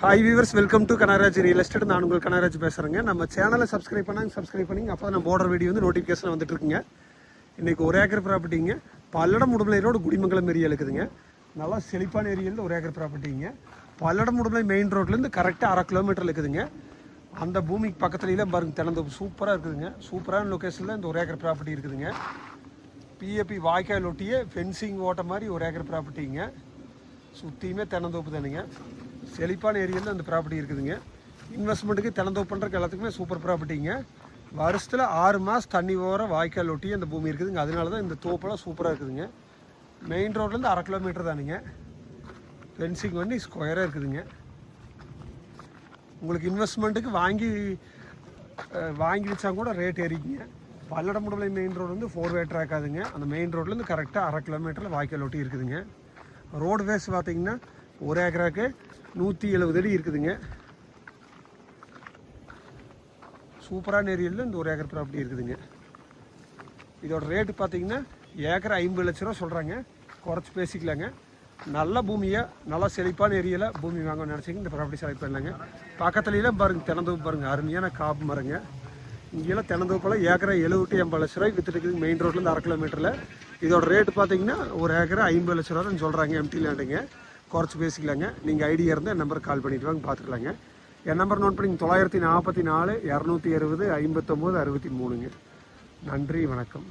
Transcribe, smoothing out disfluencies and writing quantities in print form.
Hi viewers, welcome to Kanaraj real estate. நான் உங்கள் கனராஜ் பேசுகிறேங்க. நம்ம சேனலை சப்ஸ்கிரைப் பண்ணிங்க. அப்போ நம்ம போடுற வீடியோ வந்து நோட்டிஃபிகேஷன் வந்துட்டு இருக்குங்க. இன்றைக்கி ஒரு ஏக்கர் ப்ராப்பர்ட்டிங்க, பல்லடம் உடுமலை ரோடு, குடிமங்கலம் ஏரியா இருக்குதுங்க. நல்லா செழிப்பான ஏரியாவில் ஒரு ஏக்கர் ப்ராப்பர்ட்டிங்க. பல்லடம் உடுமலை மெயின் ரோட்லேருந்து கரெக்டாக 1/2 கிலோமீட்டர் இருக்குதுங்க. அந்த பூமிக்கு பக்கத்துலேயே பாருங்க தென்னந்தோப்பு சூப்பராக இருக்குதுங்க. சூப்பரான லொக்கேஷனில் இந்த ஒரு ஏக்கர் ப்ராப்பர்ட்டி இருக்குதுங்க. பிஏபி வாய்க்கால் ஒட்டியே ஃபென்சிங் ஓட்ட மாதிரி ஒரு ஏக்கர் ப்ராப்பர்ட்டிங்க. சுற்றியுமே தென்னந்தோப்பு தானுங்க. செழிப்பான ஏரியாவில் அந்த ப்ராப்பர்ட்டி இருக்குதுங்க. இன்வெஸ்ட்மெண்ட்டுக்கு தென்னந்தோப்பு பண்ணுறக்கு எல்லாத்துக்குமே சூப்பர் ப்ராப்பர்ட்டிங்க. வருஷத்தில் 6 மாதம் தண்ணி ஓர வாய்க்கால் ஒட்டி அந்த பூமி இருக்குதுங்க. அதனால தான் இந்த தோப்பெல்லாம் சூப்பராக இருக்குதுங்க. மெயின் ரோட்லேருந்து 1/2 கிலோமீட்டர் தானுங்க. ஃபென்சிங் பண்ணி ஸ்கொயராக இருக்குதுங்க. உங்களுக்கு இன்வெஸ்ட்மெண்ட்டுக்கு வாங்கி வச்சா கூட ரேட் ஏறிக்குங்க. பல்லடம் உடுமலை மெயின் ரோடு வந்து 4 வே ட்ராக் ஆகுதுங்க. அந்த மெயின் ரோட்லேருந்து கரெக்டாக 1/2 கிலோமீட்டரில் வாய்க்கால் ஒட்டி இருக்குதுங்க. ரோடு வேஸ் பார்த்திங்கன்னா ஒரு ஏக்கராக்கு 170 அடி இருக்குதுங்க. சூப்பரான ஏரியாவில் இந்த ஒரு ஏக்கர் ப்ராப்பர்ட்டி இருக்குதுங்க. இதோட ரேட்டு பார்த்தீங்கன்னா ஏக்கர் 50 லட்ச ரூபா சொல்கிறாங்க. குறைச்சி பேசிக்கலாங்க. நல்ல பூமியாக நல்லா செழிப்பான ஏரியாவில் பூமி வாங்கணும்னு நினச்சிங்க இந்த ப்ராப்பர்ட்டி செலக்ட் பண்ணலாங்க. பக்கத்துலாம் பாருங்கள் தென்னந்தோப்பு பாருங்கள், அருமையான காப்பு மரங்க. இங்கெல்லாம் தென்னந்தோப்பெல்லாம் ஏக்கரை 70-80 லட்ச ரூபாய்க்கு விற்றுட்டு இருக்குது மெயின் ரோட்லேருந்து 1/2 கிலோமீட்டரில். இதோட ரேட்டு பார்த்தீங்கன்னா ஒரு ஏக்கரை 50 லட்ச ரூபான்னு சொல்கிறாங்க. எம்டி லேண்டுங்க. குறைச்சி பேசிக்கலாங்க. நீங்கள் ஐடியா இருந்தால் என் நம்பருக்கு கால் பண்ணிவிட்டு வாங்க, பார்த்துக்கலாங்க. என் நம்பர் நோட் பண்ணி 944 260 59 63ங்க. நன்றி, வணக்கம்.